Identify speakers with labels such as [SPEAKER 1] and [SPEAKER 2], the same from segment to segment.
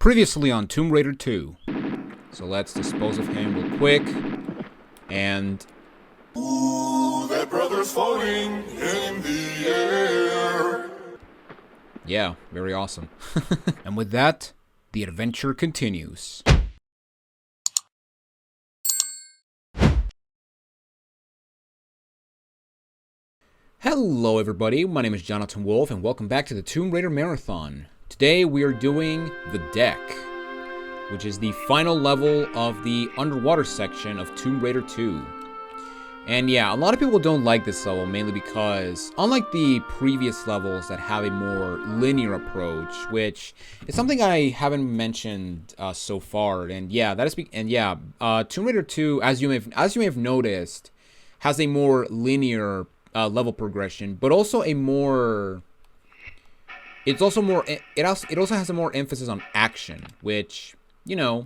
[SPEAKER 1] Previously on Tomb Raider 2. So let's dispose of him real quick. And...
[SPEAKER 2] Ooh, that brother's floating in the air.
[SPEAKER 1] yeah, very awesome. And with that, the adventure continues. Hello everybody, my name is Jonathan Wolf and welcome back to the Tomb Raider Marathon. Today we are doing the deck, which is the final level of the underwater section of Tomb Raider 2. And yeah, a lot of people don't like this level, mainly because, unlike the previous levels that have a more linear approach, which is something I haven't mentioned so far, and yeah, Tomb Raider 2, as you may have noticed, has a more linear level progression, but also a more... It also has a more emphasis on action, which, you know,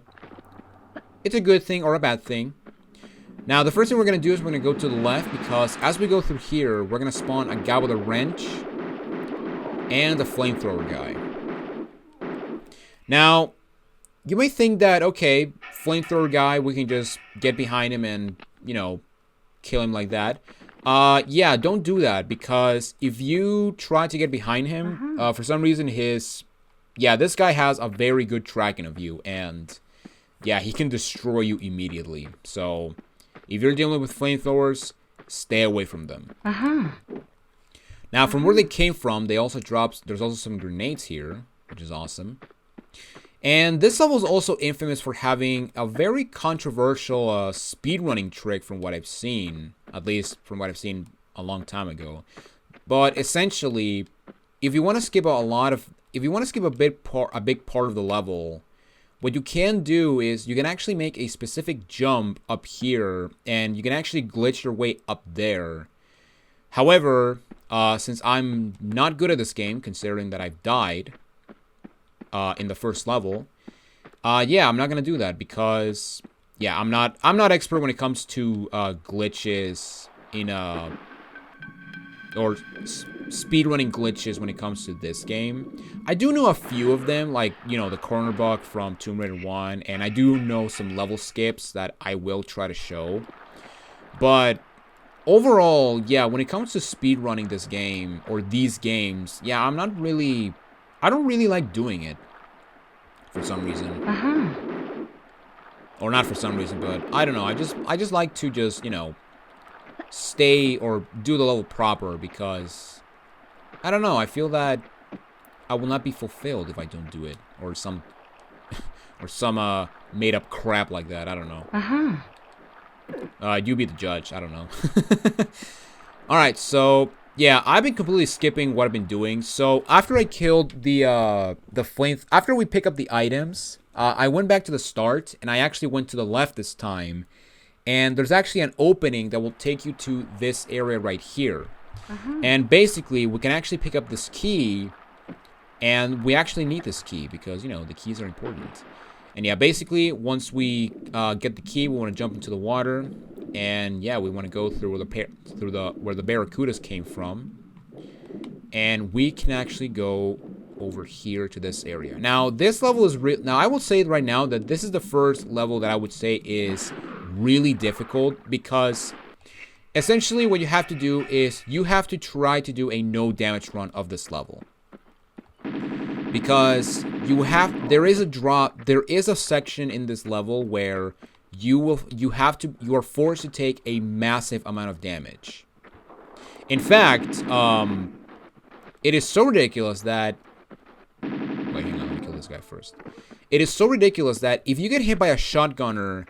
[SPEAKER 1] it's a good thing or a bad thing. Now, the first thing we're going to do is we're going to go to the left, because as we go through here, we're going to spawn a guy with a wrench and a flamethrower guy. Now, you may think that, okay, flamethrower guy, we can just get behind him and, you know, kill him like that. Yeah, don't do that, because if you try to get behind him, for some reason this guy has a very good tracking of you, and yeah, he can destroy you immediately. So if you're dealing with flamethrowers, stay away from them. Now, from where they came from, there's also some grenades here, which is awesome. And this level is also infamous for having a very controversial speedrunning trick from what I've seen. At least from what I've seen a long time ago. But essentially, if you want to skip a big part of the level, what you can do is you can actually make a specific jump up here, and you can actually glitch your way up there. However, since I'm not good at this game, considering that I've died in the first level, yeah, I'm not gonna do that, because yeah, I'm not expert when it comes to glitches in or speedrunning glitches when it comes to this game. I do know a few of them, like, you know, the corner bug from Tomb Raider 1, and I do know some level skips that I will try to show. But overall, yeah, when it comes to speedrunning this game or these games, yeah, I don't really like doing it for some reason. Or not for some reason, but I don't know. I just like to just, you know, stay or do the level proper, because I don't know, I feel that I will not be fulfilled if I don't do it, or some made up crap like that. I don't know. You be the judge. I don't know. All right, so yeah, I've been completely skipping what I've been doing. So after I killed the flame, after we pick up the items, I went back to the start, and I actually went to the left this time. And there's actually an opening that will take you to this area right here. And basically, we can actually pick up this key. And we actually need this key, because, you know, the keys are important. And yeah, basically, once we get the key, we want to jump into the water. And yeah, we want to go through where the barracudas came from. And we can actually go over here to this area. Now, this level is now I will say right now that this is the first level that I would say is really difficult, because essentially what you have to do is you have to try to do a no damage run of this level, because there is a section in this level where you are forced to take a massive amount of damage. In fact, it is so ridiculous that... Wait, hang on, let me kill this guy first. It is so ridiculous that if you get hit by a shotgunner,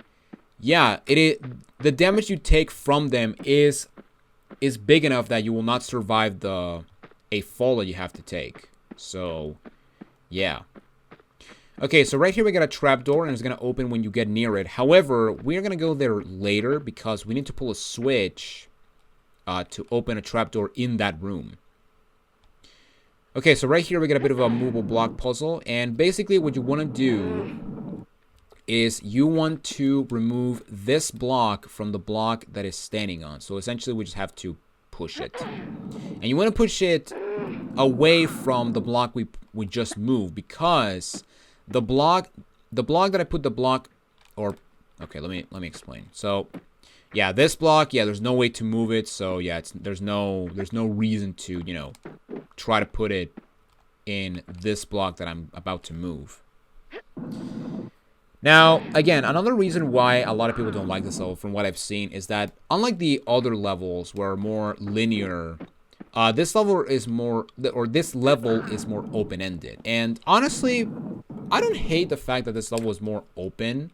[SPEAKER 1] yeah, the damage you take from them is big enough that you will not survive a fall that you have to take. So, yeah. Okay, so right here we got a trapdoor, and it's going to open when you get near it. However, we're going to go there later, because we need to pull a switch to open a trapdoor in that room. Okay, so right here we got a bit of a movable block puzzle, and basically what you want to do is you want to remove this block from the block that is standing on. So essentially we just have to push it. And you want to push it away from the block we just moved, because the block that I put the block, or okay, let me explain. So, yeah, this block, yeah, there's no way to move it. So yeah, there's no reason to, you know, try to put it in this block that I'm about to move. Now, again, another reason why a lot of people don't like this level, from what I've seen, is that unlike the other levels where are more linear, this level is more open-ended. And honestly, I don't hate the fact that this level is more open.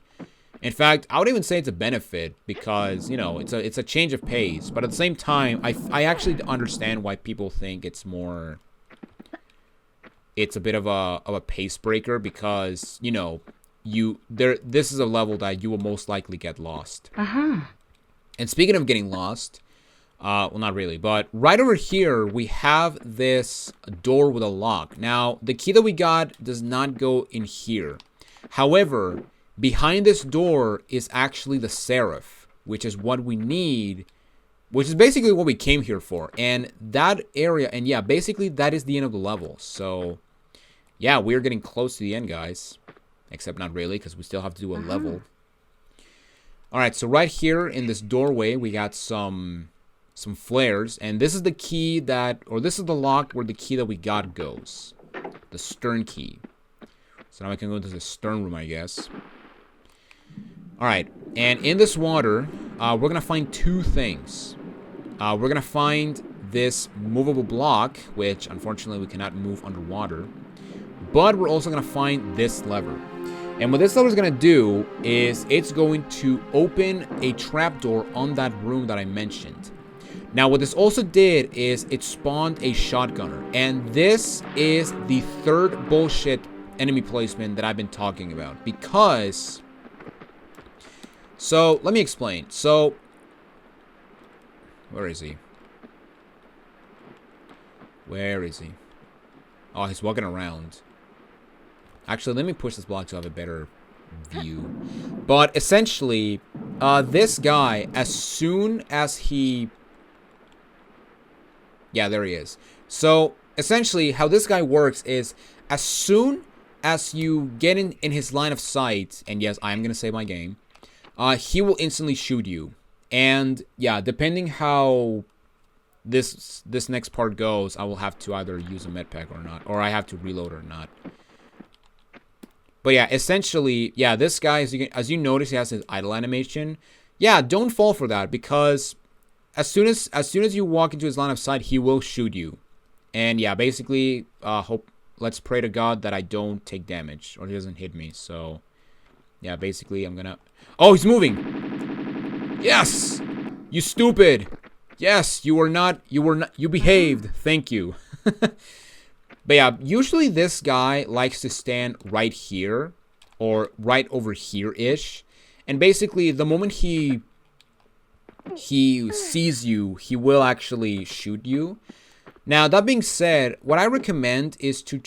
[SPEAKER 1] In fact, I would even say it's a benefit because, you know, it's a change of pace. But at the same time, I actually understand why people think it's a bit of a pace breaker because, you know, this is a level that you will most likely get lost. And speaking of getting lost, well, not really, but right over here we have this door with a lock. Now, the key that we got does not go in here. However, behind this door is actually the Seraph, which is what we need, which is basically what we came here for. And that area, and yeah, basically that is the end of the level. So, yeah, we're getting close to the end, guys. Except not really, because we still have to do a level. Alright, so right here in this doorway, we got some flares. And this is the key that, or this is the lock where the key that we got goes. The stern key. So now I can go into the stern room, I guess. Alright, and in this water, we're going to find two things. We're going to find this movable block, which unfortunately we cannot move underwater. But we're also going to find this lever. And what this lever is going to do is it's going to open a trapdoor on that room that I mentioned. Now, what this also did is it spawned a shotgunner. And this is the third bullshit enemy placement that I've been talking about. Because... So, let me explain. So... Where is he? Where is he? Oh, he's walking around. Actually, let me push this block to have a better view. But essentially, this guy, as soon as he... Yeah, there he is. So, essentially, how this guy works is, as soon as you get in his line of sight, and yes, I am going to save my game, he will instantly shoot you. And, yeah, depending how this next part goes, I will have to either use a med pack or not, or I have to reload or not. But yeah, essentially, yeah, this guy, as you notice, he has his idle animation. Yeah, don't fall for that, because as soon as you walk into his line of sight, he will shoot you. And yeah, basically, let's pray to God that I don't take damage or he doesn't hit me. So yeah, basically, I'm gonna. Oh, he's moving. Yes, you stupid. Yes, you behaved. Thank you. But yeah, usually this guy likes to stand right here or right over here-ish. And basically, the moment he sees you, he will actually shoot you. Now, that being said, what I recommend is if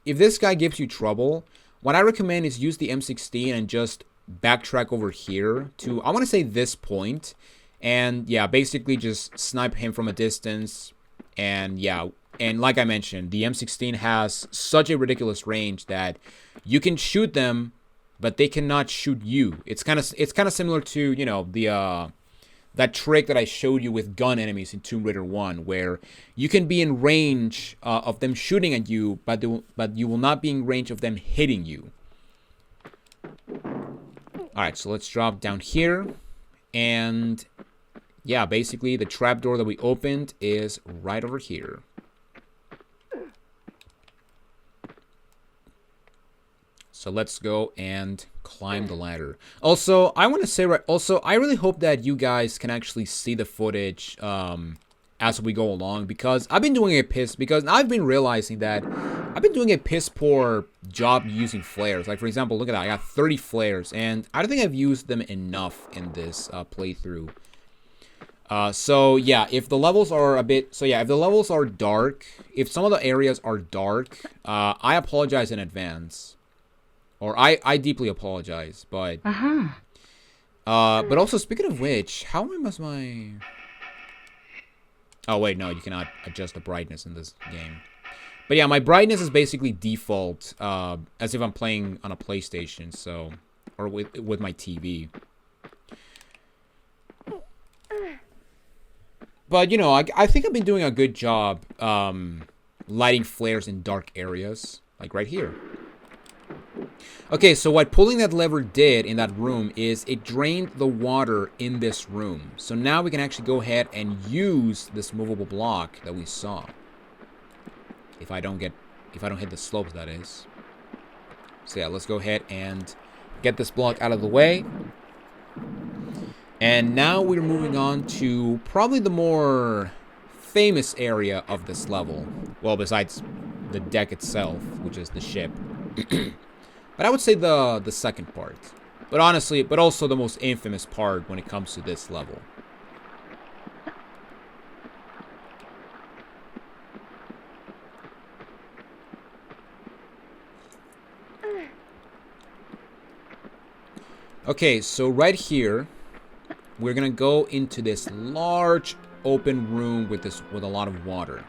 [SPEAKER 1] this guy gives you trouble, what I recommend is use the M16 and just backtrack over here to, I want to say, this point. And yeah, basically just snipe him from a distance. And yeah, and like I mentioned, the M16 has such a ridiculous range that you can shoot them, but they cannot shoot you. It's kind of similar to, you know, that trick that I showed you with gun enemies in Tomb Raider 1, where you can be in range of them shooting at you, but you will not be in range of them hitting you. Alright, so let's drop down here. And yeah, basically the trapdoor that we opened is right over here. So let's go and climb the ladder. Also, I want to say, I really hope that you guys can actually see the footage as we go along, because I've been doing realizing that I've been doing a piss poor job using flares. Like, for example, look at that. I got 30 flares, and I don't think I've used them enough in this playthrough. So yeah, if the levels are if the levels are dark, if some of the areas are dark, I apologize in advance. Or I deeply apologize, but... but also, speaking of which, how must my... Oh, wait, no, you cannot adjust the brightness in this game. But yeah, my brightness is basically default, as if I'm playing on a PlayStation, so, or with my TV. But, you know, I think I've been doing a good job lighting flares in dark areas, like right here. Okay, so what pulling that lever did in that room is it drained the water in this room. So now we can actually go ahead and use this movable block that we saw. If I don't hit the slopes, that is. So yeah, let's go ahead and get this block out of the way. And now we're moving on to probably the more famous area of this level. Well, besides the deck itself, which is the ship. But I would say the second part. But honestly, but also the most infamous part when it comes to this level. Okay, so right here, we're gonna go into this large open room with a lot of water.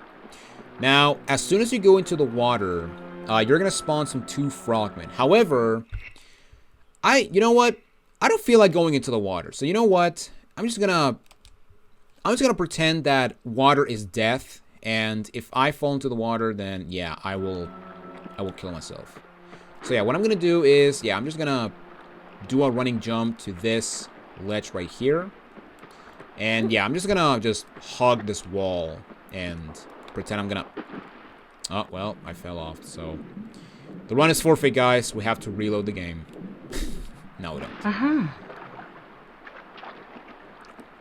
[SPEAKER 1] Now, as soon as you go into the water, you're gonna spawn some 2 frogmen. However, you know what? I don't feel like going into the water. So you know what? I'm just gonna pretend that water is death, and if I fall into the water, then yeah, I will kill myself. So yeah, what I'm gonna do is, yeah, I'm just gonna do a running jump to this ledge right here. And yeah, I'm just gonna hug this wall and pretend I'm gonna... Oh, well, I fell off, so... The run is forfeit, guys. We have to reload the game. No, we don't.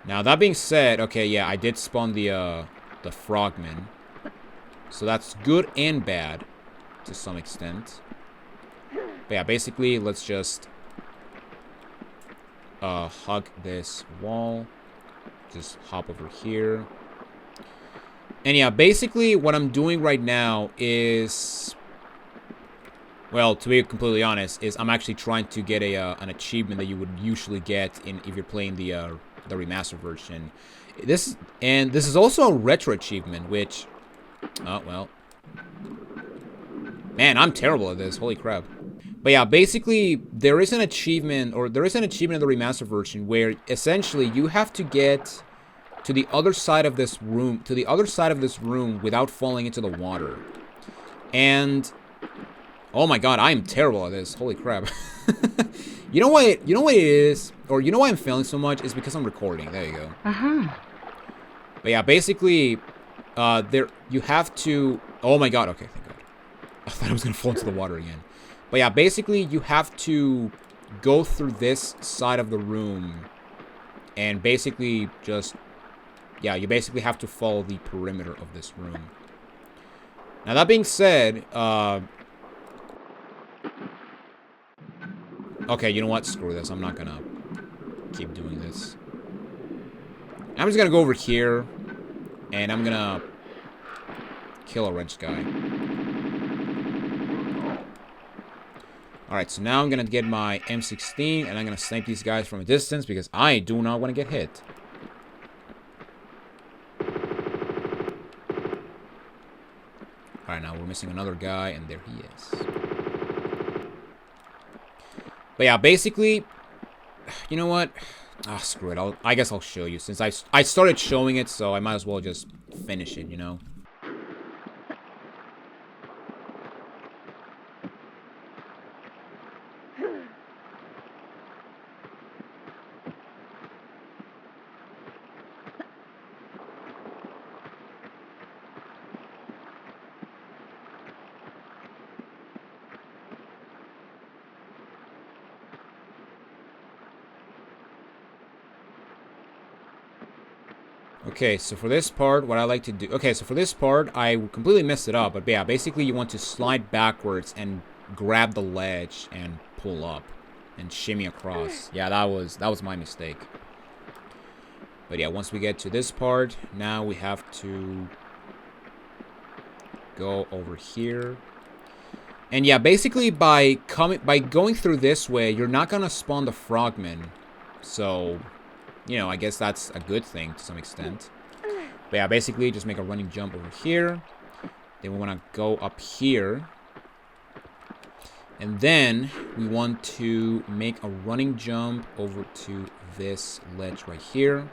[SPEAKER 1] Now, that being said, okay, yeah, I did spawn the frogmen. So that's good and bad, to some extent. But yeah, basically, let's just... hug this wall. Just hop over here. And yeah, basically what I'm doing right now is, well, to be completely honest, is I'm actually trying to get an achievement that you would usually get if you're playing the remastered version. This is also a retro achievement, which, oh well, man, I'm terrible at this. Holy crap! But yeah, basically there is an achievement in the remastered version where essentially you have to get to the other side of this room, without falling into the water. And oh my god, I am terrible at this. Holy crap. You know what it is, or you know why I'm failing so much, is because I'm recording. There you go. But yeah, basically you have to, oh my god, okay, thank god. I thought I was gonna fall into the water again. But yeah, basically you have to go through this side of the room and basically just, yeah, you basically have to follow the perimeter of this room. Now that being said, okay, you know what? Screw this. I'm not gonna keep doing this. I'm just gonna go over here and I'm gonna kill a wrench guy. Alright, so now I'm going to get my M16, and I'm going to snipe these guys from a distance, because I do not want to get hit. Alright, now we're missing another guy, and there he is. But yeah, basically, you know what? Ah, screw it. I guess I'll show you, since I started showing it, so I might as well just finish it, you know? Okay, so for this part, what I like to do... Okay, so for this part, I completely messed it up. But yeah, basically you want to slide backwards and grab the ledge and pull up. And shimmy across. Yeah, that was my mistake. But yeah, once we get to this part, now we have to go over here. And yeah, basically by going through this way, you're not gonna spawn the frogmen. So... you know, I guess that's a good thing to some extent. But yeah, basically just make a running jump over here. Then we want to go up here. And then we want to make a running jump over to this ledge right here.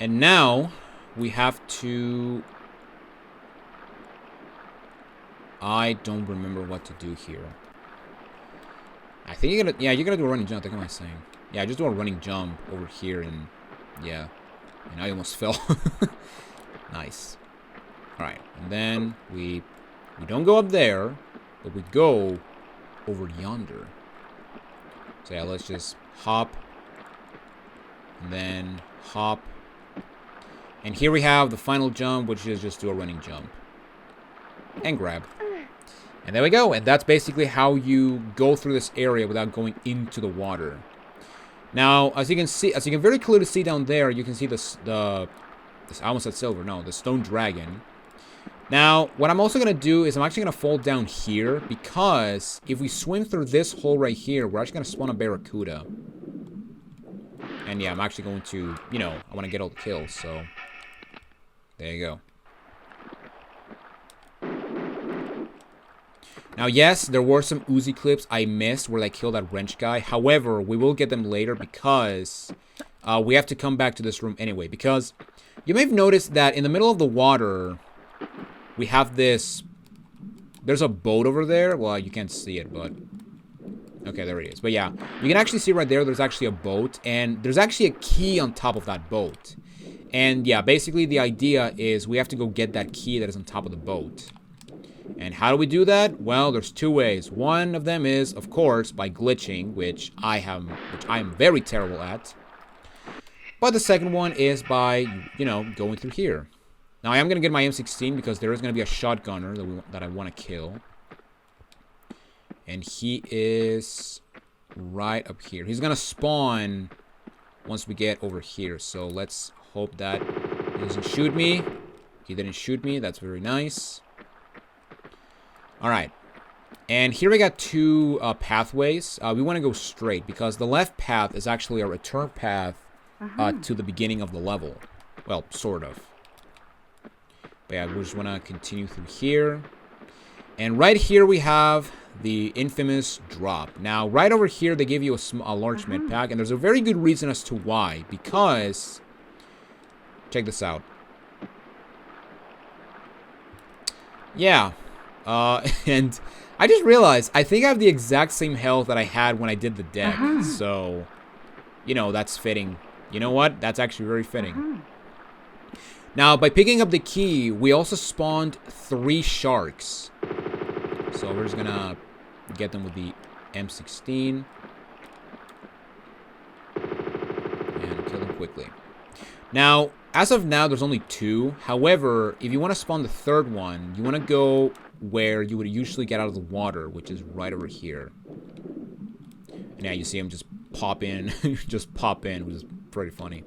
[SPEAKER 1] And now we have to... I don't remember what to do here. I think you're gonna... Yeah, you're gonna do a running jump. What am I saying? Yeah, just do a running jump over here and... Yeah. And I almost fell. Nice. Alright. And then we don't go up there, but we go over yonder. So yeah, let's just hop. And then hop. And here we have the final jump, which is just do a running jump. And grab. And there we go. And that's basically how you go through this area without going into the water. Now, as you can see, as you can very clearly see down there, you can see I almost said silver. No, the stone dragon. Now, what I'm also going to do is I'm actually going to fall down here, because if we swim through this hole right here, we're actually going to spawn a barracuda. And yeah, I'm actually going to, you know, I want to get all the kills, so there you go. Now, yes, there were some Uzi clips I missed where I killed that wrench guy. However, we will get them later because we have to come back to this room anyway. Because you may have noticed that in the middle of the water, we have this... There's a boat over there. Well, you can't see it, but... Okay, there it is. But yeah, you can actually see right there, there's actually a boat. And there's actually a key on top of that boat. And yeah, basically the idea is we have to go get that key that is on top of the boat. And how do we do that? Well, there's two ways. One of them is, of course, by glitching, which I am very terrible at. But the second one is by, you know, going through here. Now, I am going to get my M16 because there is going to be a shotgunner that I want to kill. And he is right up here. He's going to spawn once we get over here. So let's hope that he doesn't shoot me. He didn't shoot me. That's very nice. Alright, and here we got two pathways. We want to go straight because the left path is actually a return path to the beginning of the level. Well, sort of. But yeah, we just want to continue through here. And right here we have the infamous drop. Now, right over here they give you a large med pack, and there's a very good reason as to why. Because, check this out. Yeah. And I just realized, I think I have the exact same health that I had when I did the deck. So, you know, that's fitting. You know what? That's actually very fitting. Now, by picking up the key, we also spawned 3 sharks. So we're just gonna get them with the M16. And kill them quickly. Now, as of now, there's only 2. However, if you want to spawn the 3rd one, you want to go where you would usually get out of the water, which is right over here. And yeah, you see him just pop in, just pop in, which is pretty funny.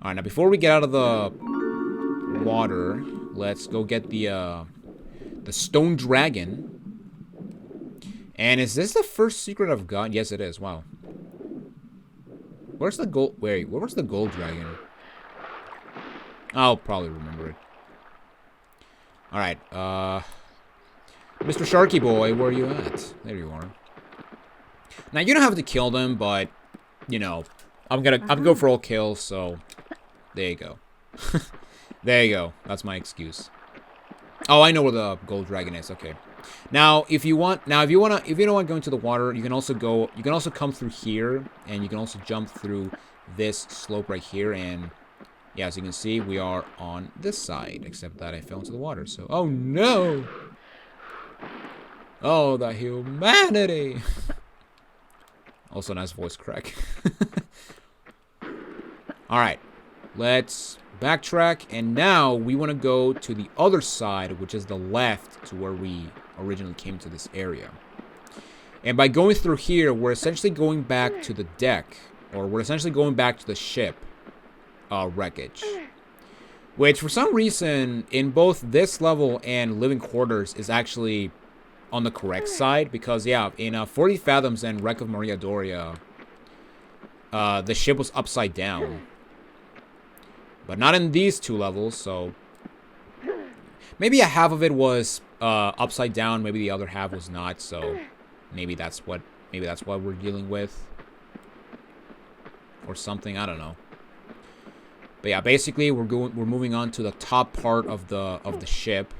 [SPEAKER 1] Alright, now before we get out of the water, let's go get the stone dragon. And is this the first secret I've got? Yes, it is. Wow. Where's the gold? Wait, where's the gold dragon? I'll probably remember it. Alright, Mr. Sharky Boy, where are you at? There you are. Now, you don't have to kill them, but, you know, I'm gonna go for all kills, so there you go. There you go. That's my excuse. Oh, I know where the gold dragon is. Okay. Now, if you don't want to go into the water, you can also come through here, and you can also jump through this slope right here, and yeah, as you can see, we are on this side, except that I fell into the water, so... Oh, no! Oh, the humanity! Also, nice voice crack. Alright, let's backtrack, and now we want to go to the other side, which is the left to where we originally came to this area. And by going through here, we're essentially going back to the deck, or we're essentially going back to the ship. Wreckage, which for some reason in both this level and Living Quarters is actually on the correct side, because yeah, in 40 Fathoms and Wreck of Maria Doria, the ship was upside down, but not in these 2 levels. So Maybe a half of it was upside down. Maybe the other half was not. So maybe that's what we're dealing with, or something. I don't know. But yeah, basically we're moving on to the top part of the ship.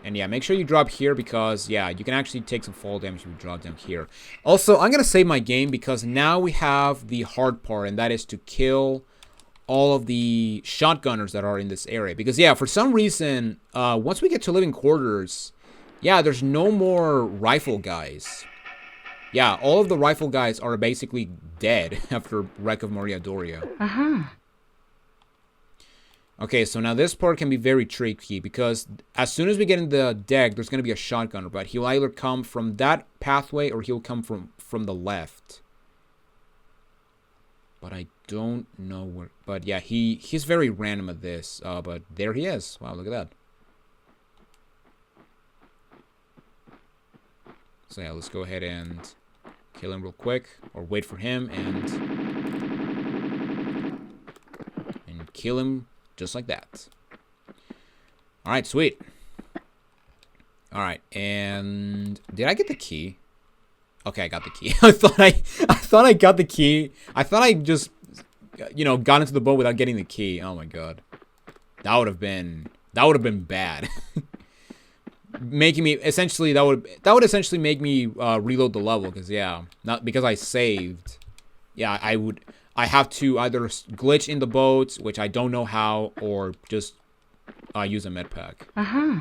[SPEAKER 1] And yeah, make sure you drop here because, yeah, you can actually take some fall damage if you drop down here. Also, I'm going to save my game because now we have the hard part, and that is to kill all of the shotgunners that are in this area. Because, yeah, for some reason, once we get to living quarters, yeah, there's no more rifle guys. Yeah, all of the rifle guys are basically dead after Wreck of Maria Doria. Okay, so now this part can be very tricky because as soon as we get in the deck, there's going to be a shotgunner, but he'll either come from that pathway or he'll come from the left. But I don't know where. But yeah, he's very random at this. But there he is. Wow, look at that. So yeah, let's go ahead and kill him real quick, or wait for him and kill him. Just like that. Alright, sweet. Alright, and did I get the key? Okay, I got the key. I thought I got the key. I thought I just, you know, got into the boat without getting the key. Oh my god. That would have been bad. Making me essentially that would essentially make me reload the level, because yeah, not because I saved. Yeah, I have to either glitch in the boat, which I don't know how, or just use a med pack. Alright,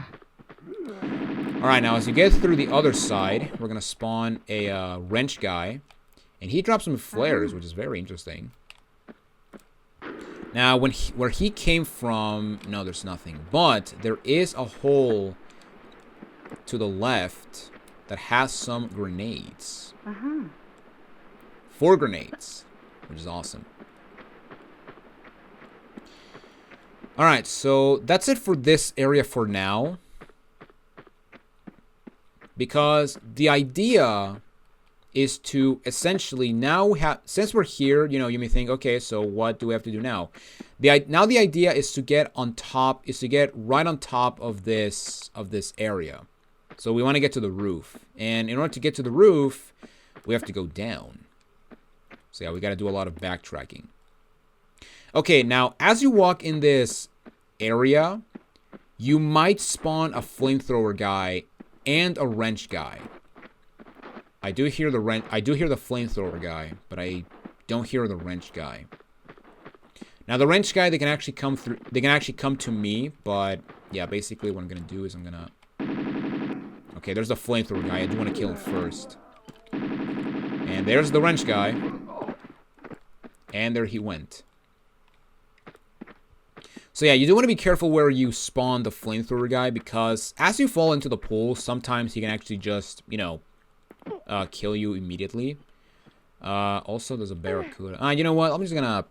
[SPEAKER 1] now as you get through the other side, we're going to spawn a wrench guy. And he drops some flares, which is very interesting. Now, where he came from, no, there's nothing. But there is a hole to the left that has some grenades. 4 grenades. Which is awesome. Alright, so that's it for this area for now. Because the idea is to essentially now since we're here, you know, you may think, okay, so what do we have to do now? Now the idea is to get right on top of this area. So we want to get to the roof. And in order to get to the roof, we have to go down. So yeah, we got to do a lot of backtracking. Okay, now as you walk in this area, you might spawn a flamethrower guy and a wrench guy. I do hear the flamethrower guy, but I don't hear the wrench guy. Now the wrench guy, they can actually come to me, but yeah, basically what I'm gonna do is okay, there's the flamethrower guy. I do want to kill him first. And there's the wrench guy. And there he went. So yeah, you do want to be careful where you spawn the flamethrower guy, because as you fall into the pool, sometimes he can actually just, you know, kill you immediately. Also, there's a barracuda. You know what? I'm just gonna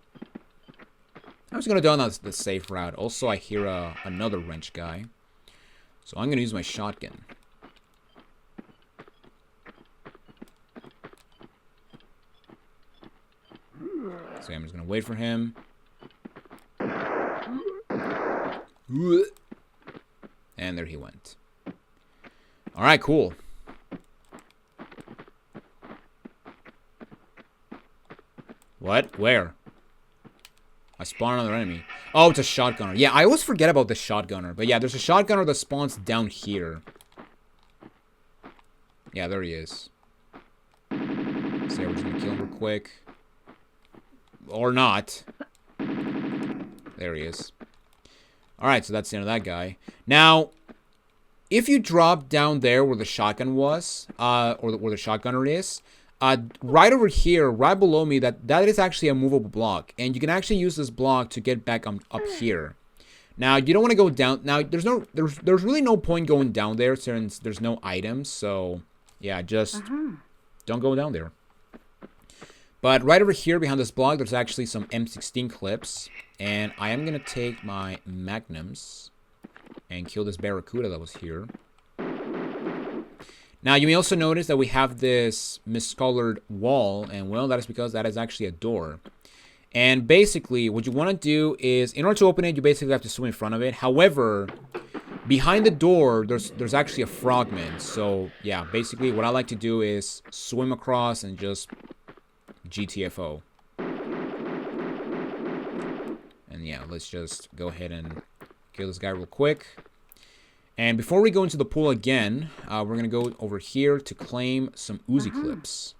[SPEAKER 1] go on the safe route. Also, I hear another wrench guy. So I'm gonna use my shotgun. So I'm just gonna wait for him. And there he went. Alright, cool. What? Where? I spawned another enemy. Oh, it's a shotgunner. Yeah, I always forget about the shotgunner. But yeah, there's a shotgunner that spawns down here. Yeah, there he is. So yeah, we're just gonna kill him real quick. Or not. There he is. Alright, so that's the end of that guy. Now, if you drop down there where the shotgun was, or where the shotgunner is, right over here, right below me, that is actually a movable block. And you can actually use this block to get back up here. Now, you don't want to go down. Now, there's really no point going down there since there's no items. So, yeah, just don't go down there. But right over here behind this block, there's actually some M16 clips. And I am going to take my magnums and kill this barracuda that was here. Now, you may also notice that we have this miscolored wall. And, well, that is because that is actually a door. And basically, what you want to do is, in order to open it, you basically have to swim in front of it. However, behind the door, there's actually a frogman. So, yeah, basically what I like to do is swim across and just GTFO. And yeah, let's just go ahead and kill this guy real quick. And before we go into the pool again, we're going to go over here to claim some Uzi clips.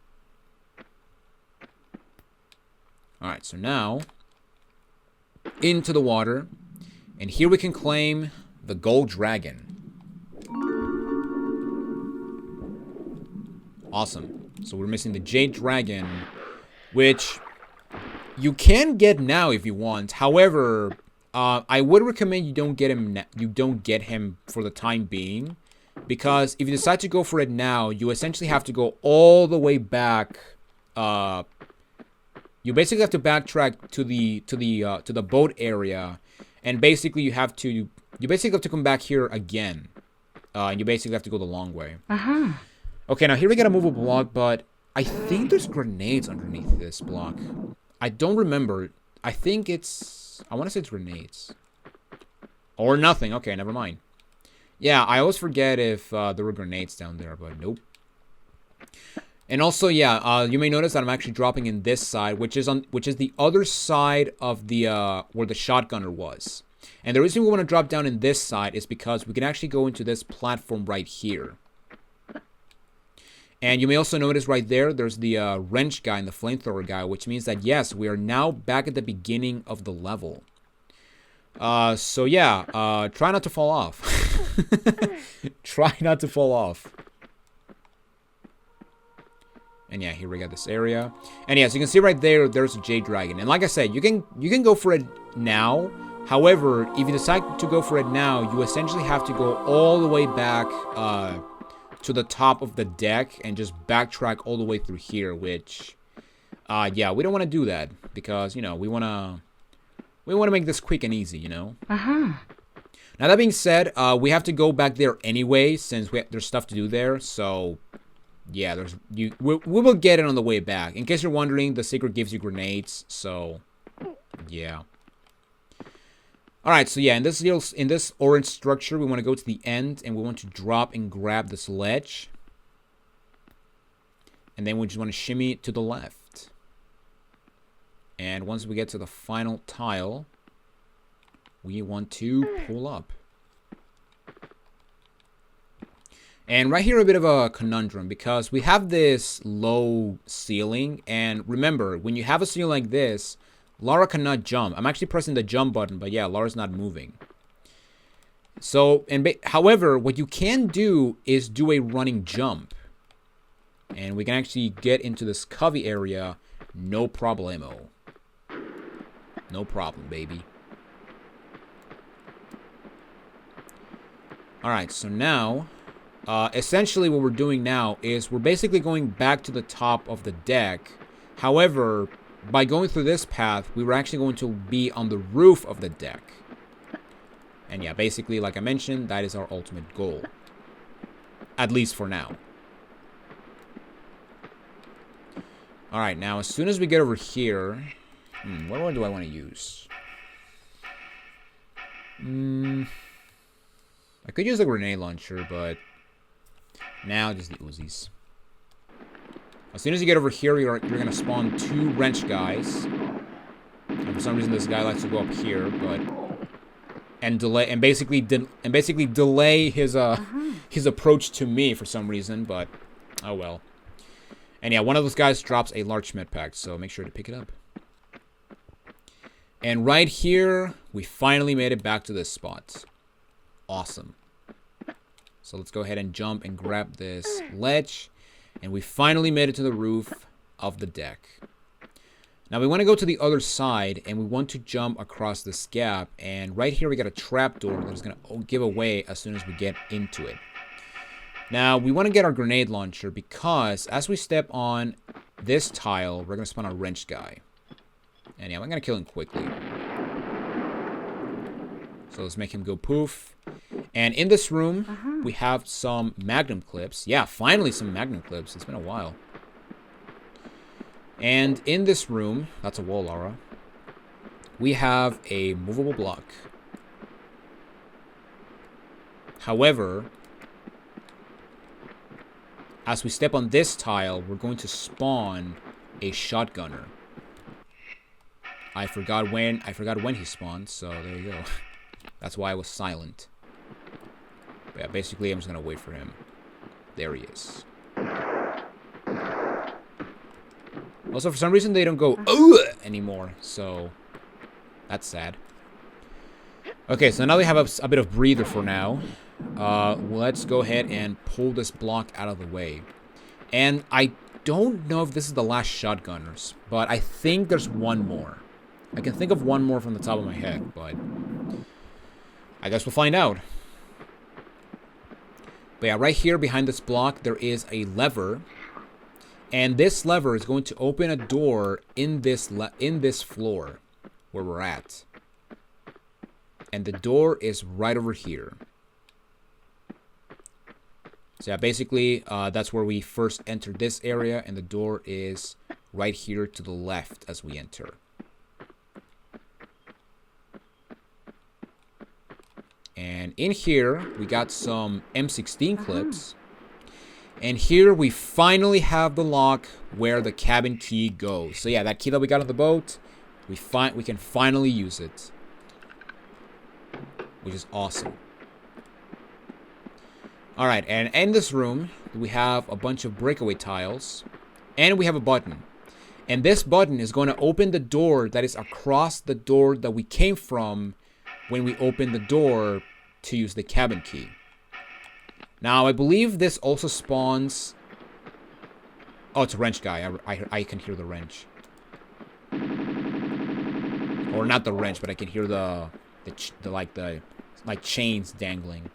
[SPEAKER 1] Alright, so now, into the water. And here we can claim the gold dragon. Awesome. So we're missing the Jade dragon, which you can get now if you want. However, I would recommend you don't get him. You don't get him for the time being, because if you decide to go for it now, you essentially have to go all the way back. You basically have to backtrack to the boat area, and basically you basically have to come back here again. And you basically have to go the long way. Okay, now here we got a movable block, but I think there's grenades underneath this block. I don't remember. I think it's... I want to say it's grenades. Or nothing. Okay, never mind. Yeah, I always forget if there were grenades down there, but nope. And also, yeah, you may notice that I'm actually dropping in this side, which is the other side of the where the shotgunner was. And the reason we want to drop down in this side is because we can actually go into this platform right here. And you may also notice right there, there's the wrench guy and the flamethrower guy, which means that, yes, we are now back at the beginning of the level. So, yeah, try not to fall off. Try not to fall off. And, yeah, here we got this area. And, yeah, so you can see right there, there's a Jade Dragon. And like I said, you can go for it now. However, if you decide to go for it now, you essentially have to go all the way back to the top of the deck and just backtrack all the way through here, which yeah, we don't want to do that because, you know, we want to make this quick and easy, you know. Now that being said, we have to go back there anyway since there's stuff to do there. So yeah, we will get it on the way back. In case you're wondering, the secret gives you grenades, so yeah. Alright, so yeah, in this orange structure, we want to go to the end, and we want to drop and grab this ledge. And then we just want to shimmy to the left. And once we get to the final tile, we want to pull up. And right here, a bit of a conundrum, because we have this low ceiling, and remember, when you have a ceiling like this, Lara cannot jump. I'm actually pressing the jump button, but yeah, Lara's not moving. So, however, what you can do is do a running jump. And we can actually get into this covey area, no problemo. No problem, baby. Alright, so now, essentially what we're doing now is we're basically going back to the top of the deck. However, by going through this path, we were actually going to be on the roof of the deck. And yeah, basically, like I mentioned, that is our ultimate goal. At least for now. Alright, now as soon as we get over here... what one do I want to use? I could use a grenade launcher, but... now just the Uzis. As soon as you get over here, you're going to spawn 2 wrench guys. And for some reason, this guy likes to go up here, but... and basically delay his his approach to me for some reason, but... oh well. And yeah, one of those guys drops a large med pack, so make sure to pick it up. And right here, we finally made it back to this spot. Awesome. So let's go ahead and jump and grab this ledge. And we finally made it to the roof of the deck. Now we want to go to the other side, and we want to jump across this gap. And right here we got a trapdoor that's going to give away as soon as we get into it. Now we want to get our grenade launcher because as we step on this tile, we're going to spawn a wrench guy. And yeah, I'm going to kill him quickly. So let's make him go poof. And in this room, we have some magnum clips. Yeah, finally some magnum clips. It's been a while. And in this room, that's a wall, Lara, we have a movable block. However, as we step on this tile, we're going to spawn a shotgunner. I forgot when he spawned, so there you go. That's why I was silent. But yeah, basically I'm just gonna wait for him. There he is. Also, for some reason they don't go "Ugh" anymore, so that's sad. Okay, so now we have a bit of breather for now. Let's go ahead and pull this block out of the way. And I don't know if this is the last shotgunners, but I think there's one more. I can think of one more from the top of my head, but I guess we'll find out. But yeah, right here behind this block, there is a lever. And this lever is going to open a door in this floor where we're at. And the door is right over here. So yeah, basically, that's where we first entered this area, and the door is right here to the left as we enter. And in here, we got some M16 clips. And here we finally have the lock where the cabin key goes. So yeah, that key that we got on the boat, we can finally use it. Which is awesome. Alright, and in this room, we have a bunch of breakaway tiles. And we have a button. And this button is going to open the door that is across the door that we came from when we opened the door to use the cabin key. Now, I believe this also spawns... Oh, it's a wrench guy. I can hear the wrench. Or not the wrench, but I can hear the chains dangling.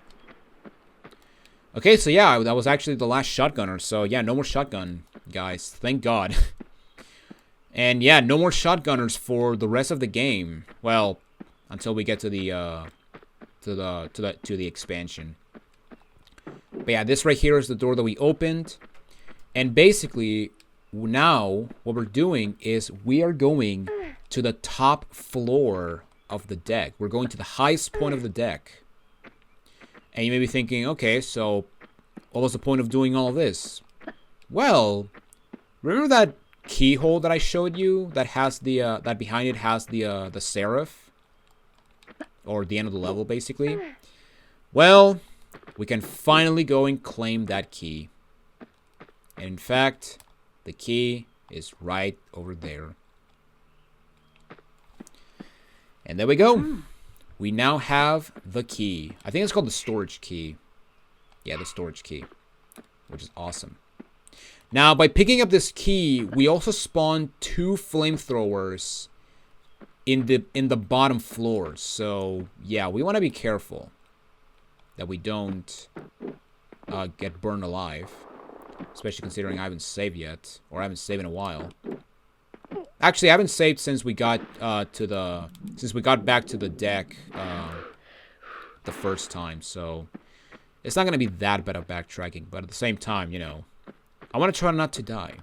[SPEAKER 1] Okay, so yeah, that was actually the last shotgunner. So yeah, no more shotgun, guys. Thank God. And yeah, no more shotgunners for the rest of the game. Well, until we get to the expansion. But yeah, this right here is the door that we opened. And basically, now what we're doing is we are going to the top floor of the deck. We're going to the highest point of the deck. And you may be thinking, okay, so what was the point of doing all of this? Well, remember that keyhole that I showed you that has the that behind it has the Seraph, or the end of the level, basically? Well, we can finally go and claim that key. And in fact, the key is right over there. And there we go. We now have the key. I think it's called the storage key. Yeah, the storage key. Which is awesome. Now, by picking up this key, we also spawn 2 flamethrowers in the bottom floor. So, yeah, we want to be careful that we don't get burned alive. Especially considering I haven't saved yet. Or I haven't saved in a while. Actually, I haven't saved since we got back to the deck the first time, so it's not gonna be that bad of backtracking. But at the same time, you know, I want to try not to die.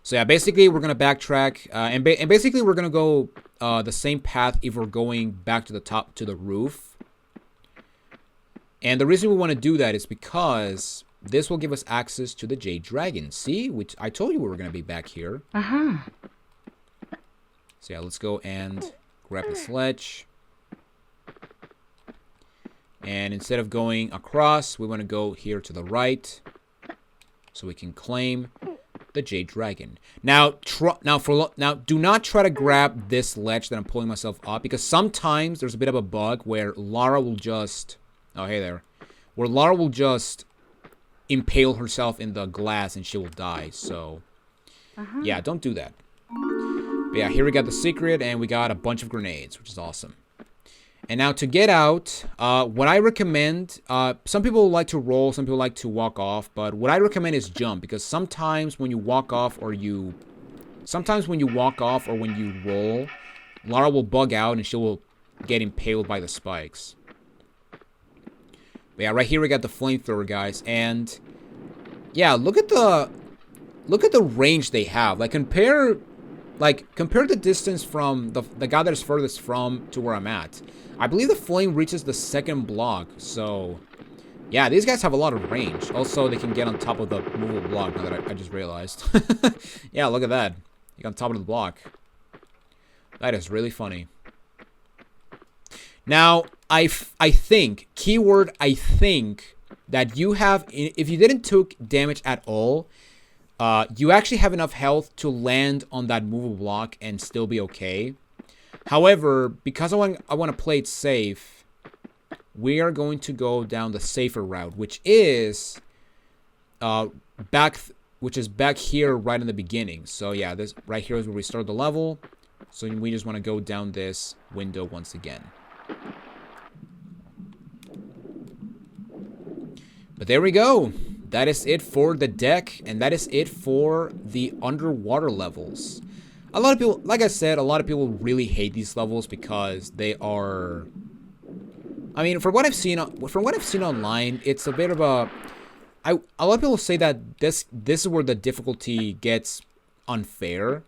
[SPEAKER 1] So yeah, basically we're gonna backtrack, and basically we're gonna go the same path if we're going back to the top to the roof. And the reason we want to do that is because this will give us access to the Jade Dragon. See? Which I told you we were going to be back here. So yeah, let's go and grab the sledge. And instead of going across, we want to go here to the right. So we can claim the Jade Dragon. Now, do not try to grab this ledge that I'm pulling myself up. Because sometimes there's a bit of a bug where Lara will just... Oh, hey there. Where Lara will just impale herself in the glass and she will die. So, yeah, don't do that. But yeah, here we got the secret and we got a bunch of grenades, which is awesome. And now to get out, what I recommend, some people like to roll, some people like to walk off, but what I recommend is jump, because sometimes when you walk off or when you roll, Lara will bug out and she will get impaled by the spikes. But yeah, right here we got the flamethrower, guys, and yeah, look at the range they have. Like, compare like, compare the distance from the guy that is furthest from to where I'm at. I believe the flame reaches the second block, so... Yeah, these guys have a lot of range. Also, they can get on top of the movable block, now that I just realized. Yeah, look at that. You got on top of the block. That is really funny. Now, I think, keyword I think, that you have, if you didn't took damage at all, you actually have enough health to land on that movable block and still be okay. However, because I want to play it safe, we are going to go down the safer route, which is back here right in the beginning. So yeah, this right here is where we start the level. So we just want to go down this window once again. But there we go. That is it for the deck, and that is it for the underwater levels. A lot of people, like I said, a lot of people really hate these levels because they are... I mean, from what I've seen online, it's a bit of a... a lot of people say that this is where the difficulty gets unfair.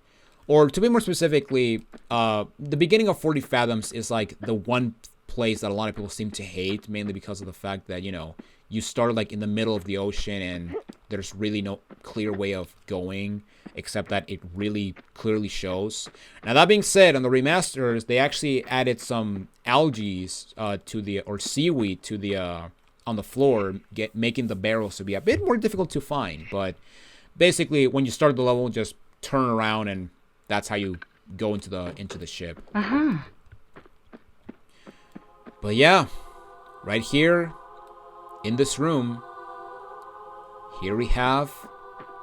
[SPEAKER 1] Or to be more specifically, the beginning of 40 Fathoms is like the one place that a lot of people seem to hate, mainly because of the fact that, you know, you start like in the middle of the ocean and there's really no clear way of going, except that it really clearly shows. Now that being said, on the remasters, they actually added some algae or seaweed to the on the floor, making the barrels to be a bit more difficult to find. But basically, when you start the level, just turn around and that's how you go into the ship. But yeah, right here in this room, here we have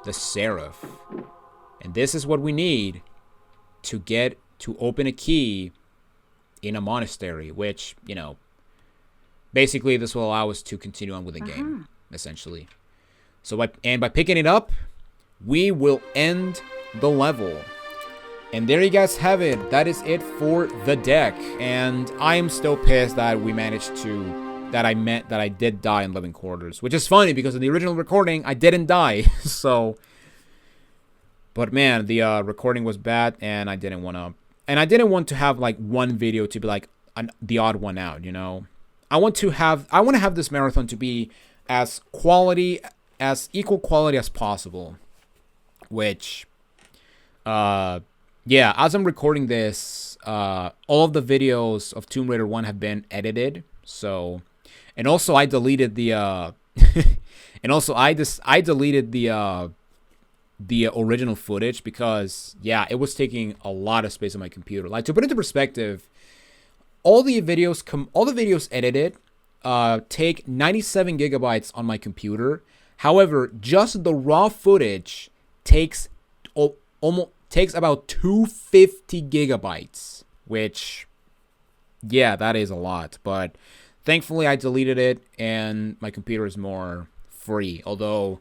[SPEAKER 1] the Seraph. And this is what we need to get to open a key in a monastery, which, you know, basically this will allow us to continue on with the game, essentially. So by picking it up, we will end the level. And there you guys have it. That is it for the deck. And I am still pissed that we managed to... that I did die in living quarters. Which is funny because in the original recording, I didn't die. So... But man, the recording was bad and I didn't want to... And I didn't want to have like one video to be like the odd one out, you know? I want to have this marathon to be as equal quality as possible. Which... yeah, as I'm recording this, all of the videos of Tomb Raider 1 have been edited. So, and also I deleted the, and also I deleted the original footage because, yeah, it was taking a lot of space on my computer. Like, to put it into perspective, all the videos edited take 97 gigabytes on my computer. However, just the raw footage takes about 250 gigabytes, which, yeah, that is a lot. But thankfully, I deleted it, and my computer is more free. Although,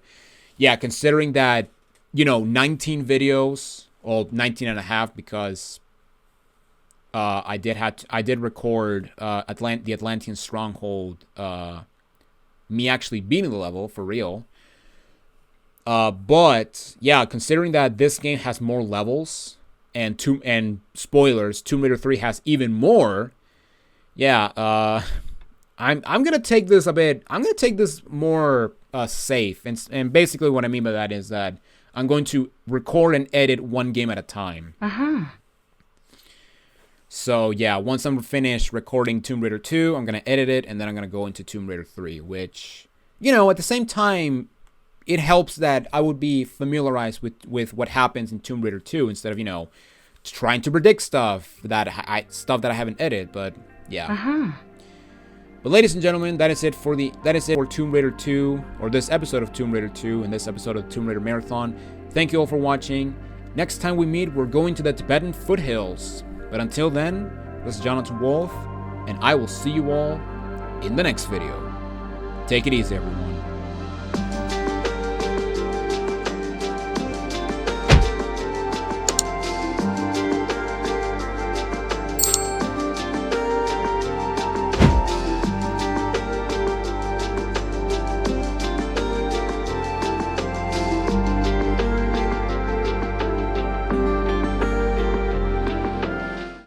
[SPEAKER 1] yeah, considering that, you know, 19 videos, or 19 and a half, because I did record the Atlantean Stronghold, me actually beating the level for real. But yeah, considering that this game has more levels and spoilers, Tomb Raider 3 has even more. Yeah, I'm gonna take this a bit. I'm gonna take this more safe, and basically what I mean by that is that I'm going to record and edit one game at a time. So yeah, once I'm finished recording Tomb Raider 2, I'm gonna edit it, and then I'm gonna go into Tomb Raider 3, which, you know, at the same time, it helps that I would be familiarized with what happens in Tomb Raider 2 instead of, you know, trying to predict stuff that I haven't edited. But yeah. But ladies and gentlemen, that is it for Tomb Raider 2, or this episode of Tomb Raider 2 and this episode of Tomb Raider Marathon. Thank you all for watching. Next time we meet, we're going to the Tibetan foothills. But until then, this is Jonathan Wolf, and I will see you all in the next video. Take it easy, everyone.